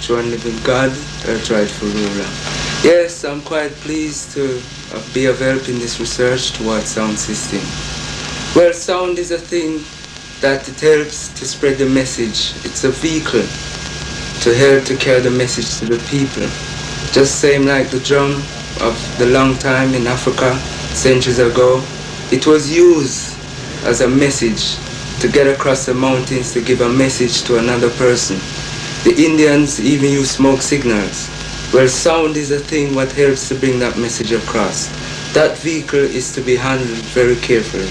True and living God, earth rightful ruler. Yes, I'm quite pleased to be of help in this research towards sound system. Well, sound is a thing that it helps to spread the message. It's a vehicle to help to carry the message to the people. Just same like the drum of the long time in Africa, centuries ago. It was used as a message to get across the mountains to give a message to another person. The Indians even use smoke signals. Well, sound is a thing what helps to bring that message across. That vehicle is to be handled very carefully.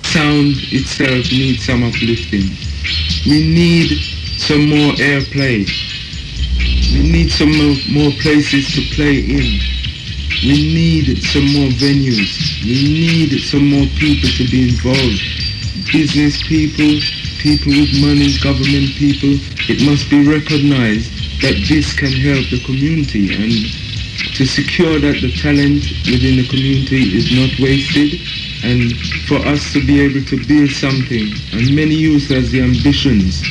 Sound itself needs some uplifting. We need some more airplay. We need some more places to play in. We need some more venues. We need some more people to be involved. Business people, people with money, government people. It must be recognized that this can help the community and to secure that the talent within the community is not wasted, and for us to be able to build something. And many youth has the ambitions.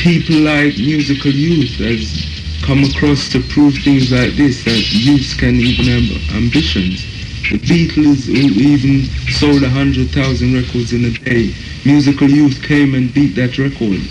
People like musical youth has come across to prove things like this, that youth can even have ambitions. The Beatles, who even sold 100,000 records in a day, musical youth came and beat that record.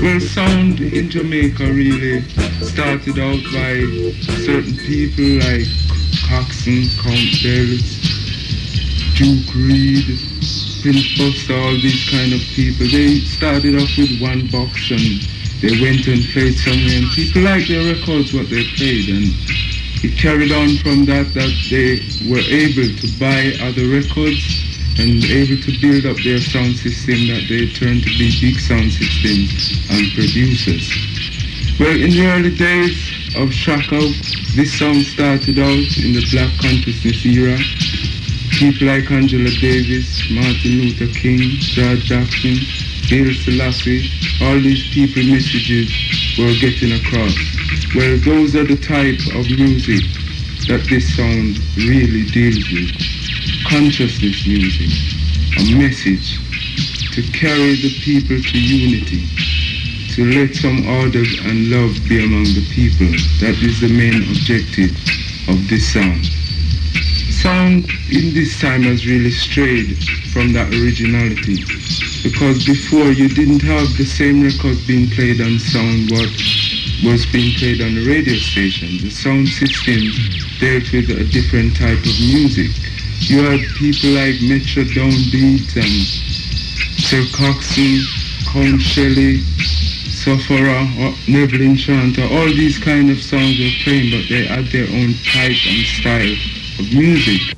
Well, sound in Jamaica really started out by certain people like Coxsone, Count Bells, Duke Reed, Prince Buster, all these kind of people. They started off with one box and they went and played somewhere, and people liked their records, what they played, and it carried on from that they were able to buy other records and able to build up their sound system that they turned to be big sound systems and producers. Well, in the early days of Shaka, this sound started out in the Black consciousness era. People like Angela Davis, Martin Luther King, George Jackson, Haile Selassie, all these people messages were getting across. Well, those are the type of music that this sound really deals with. Consciousness music, a message to carry the people to unity, to let some order and love be among the people. That is the main objective of this sound. Sound in this time has really strayed from that originality, because before you didn't have the same records being played on sound what was being played on the radio station. The sound system dealt with a different type of music. You had people like Metro Downbeat and Sir Coxsone, Count Shelley, Sufferer, Neville Enchanter. All these kind of songs were playing, but they had their own type and style of music.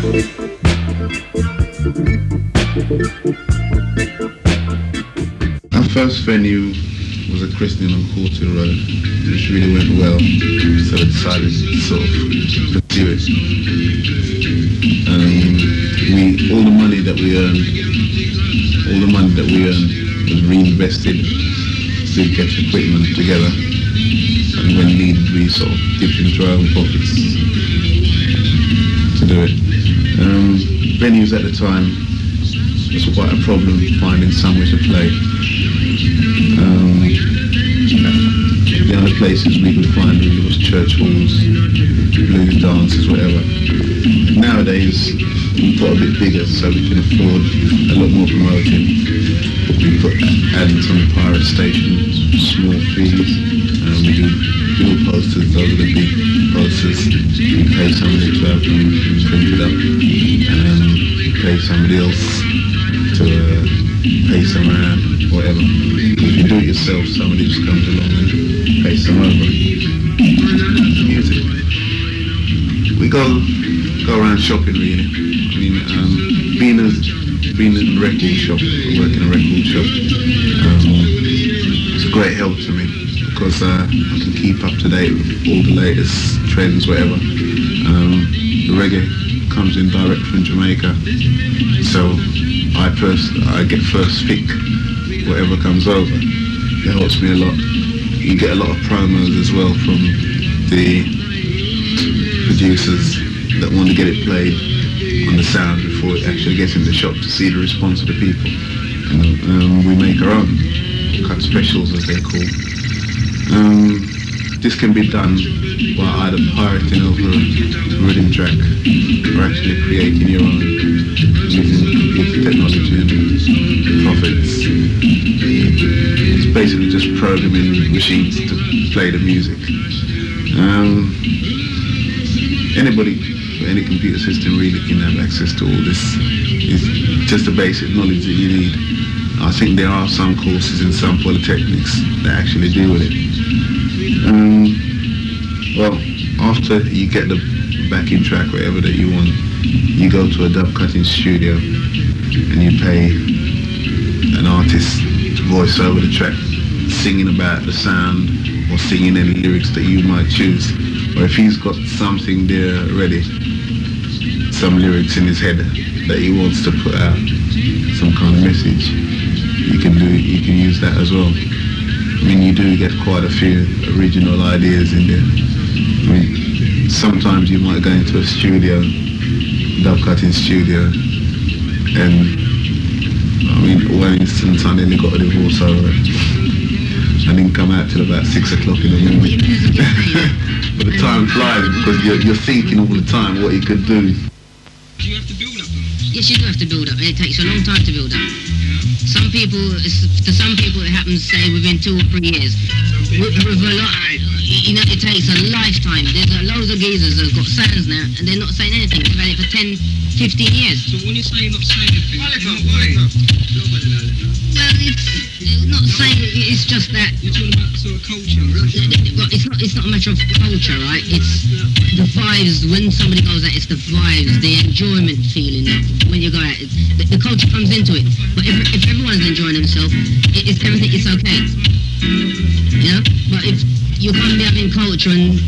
Our first venue was a christening on Quarter Road, which really went well, so I decided to sort of pursue it. All the money that we earned was reinvested to get equipment together, and when needed we sort of dipped into our own pockets to do it. Venues at the time was quite a problem finding somewhere to play. The only places we could find really was church halls, blues dances, whatever. Nowadays we've got a bit bigger, so we can afford a lot more promoting. We put adding some pirate stations, small fees. We do bill posters, those are the big posters. We pay somebody to have them printed up, and pay somebody else to pay some around, whatever. If you do it yourself, somebody just comes along and pays them over. Music. We go around shopping really. I mean, being in a record shop, working in a record shop, it's a great help to me because I can keep up to date with all the latest trends, whatever. The reggae comes in direct from Jamaica, so I get first pick whatever comes over. It helps me a lot. You get a lot of promos as well from the producers that want to get it played on the sound before it actually gets in the shop to see the response of the people. And we make our own cut specials, as they're called. This can be done by either pirating over a rhythm track or actually creating your own using computer technology and profits. It's basically just programming machines to play the music. Anybody with any computer system really can have access to all this. It's just the basic knowledge that you need. I think there are some courses in some polytechnics that actually deal with it. Well, after you get the backing track, whatever that you want, you go to a dub cutting studio and you pay an artist to voice over the track, singing about the sound or singing any lyrics that you might choose. Or if he's got something there ready, some lyrics in his head that he wants to put out, some kind of message, you can use that as well. I mean, you do get quite a few original ideas in there. I mean, sometimes you might go into a studio, dub cutting studio, and I mean, one instance I nearly got a divorce over it. I didn't come out till about 6 o'clock in the morning. But the time flies because you're thinking all the time what you could do. Do you have to build up though? Yes, you do have to build up. It takes a long time to build up. Some people, to some people it happens, say, within 2 or 3 years. With a lot, you know, it takes a lifetime. There's loads of geezers that have got sounds now, and they're not saying anything. They've had it for 10, 15 years. So when you say you're not saying anything, well, it's not saying, it's just that... You're talking about sort of culture. Well, it's not a matter of culture, right? It's the vibes. When somebody goes out, it's the vibes, the enjoyment feeling when you go out. The culture comes into it. But if everyone's enjoying themselves, everything is okay. You know? But if you can't be having culture and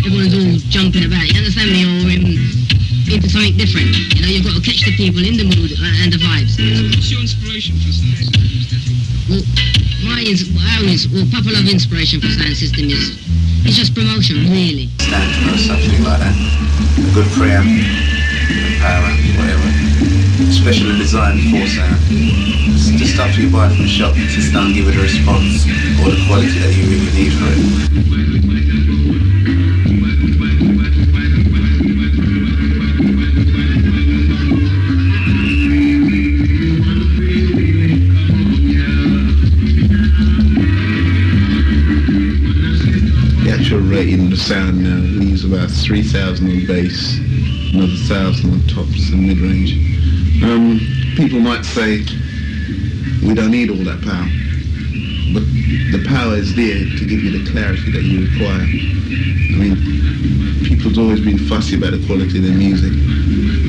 everyone's all jumping about, you understand me, or into something different. You know, you've got to catch the people in the mood and the vibes. What's your inspiration for sound system? Well, Papa Love inspiration for sound system is just promotion, really. Stand for something like that. A good preamp, good power amp, whatever. Specially designed for sound. The stuff you buy from the shop just don't give it a response or the quality that you really need for it. Rating the sound now, we use about 3,000 on bass, another 1,000 on tops and mid-range. People might say we don't need all that power, but the power is there to give you the clarity that you require. I mean, people's always been fussy about the quality of their music,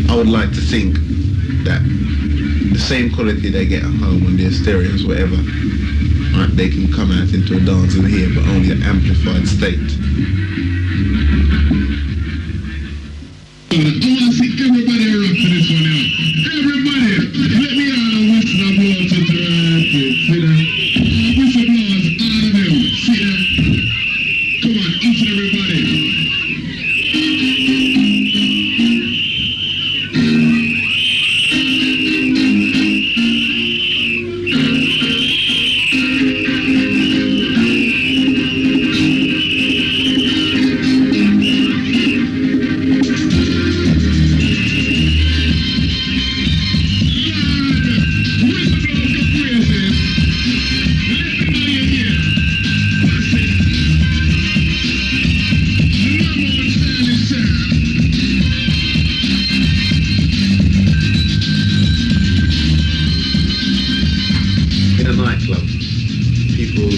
I would like to think that the same quality they get at home on their stereos, whatever, right, they can come out into a dance and hear, but only an amplified state. I want to see everybody rock to this one out. Everybody, let me out a whistle blow to the see that? Whistle blows, all of them, see that? Come on, each and everybody.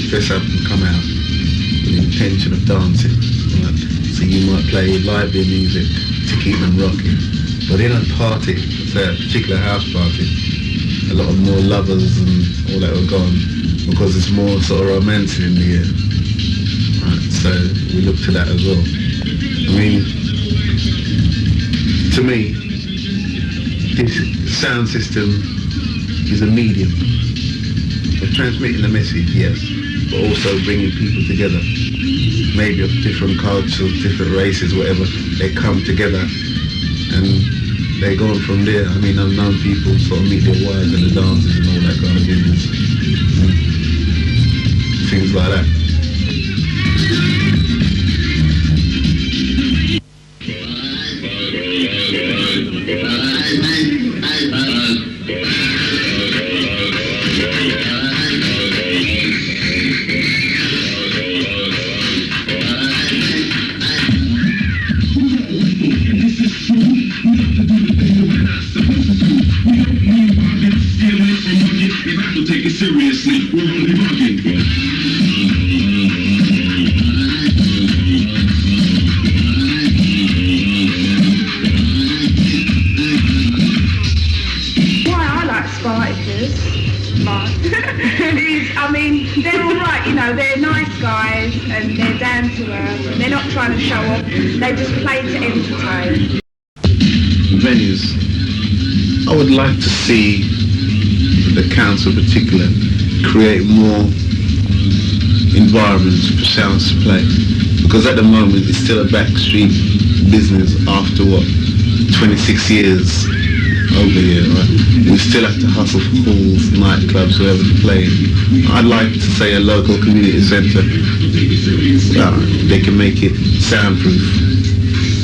Dress up and come out with the intention of dancing, right? So you might play lively music to keep them rocking, but in a party, say a particular house party, a lot of more lovers and all that were gone because it's more sort of romantic in the air, right? So we look to that as well. I mean, to me, this sound system is a medium for transmitting a message, yes, but also bringing people together, maybe of different cultures, different races, whatever. They come together and they go on from there. I mean, I've known people sort of meet their wives at the dances and all that kind of business, things like that. Seriously, we're only bugging. Why I like Spartacus, Mark, I mean, they're alright, you know, they're nice guys and they're down to earth. They're not trying to show off, they just play to entertain. Venues. I would like to see the council in particular create more environments for sounds to play, because at the moment it's still a backstreet business after what, 26 years over here, right? We still have to hustle for halls, nightclubs, wherever to play. I'd like to say a local community centre, they can make it soundproof,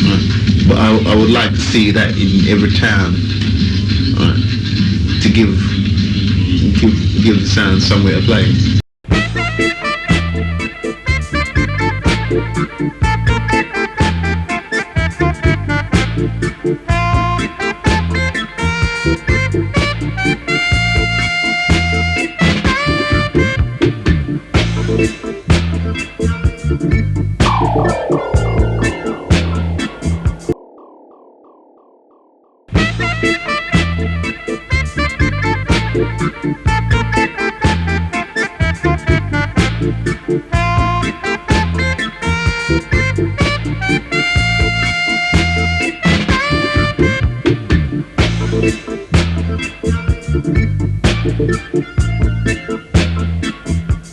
right? But I would like to see that in every town, right? To give the sound somewhere to play.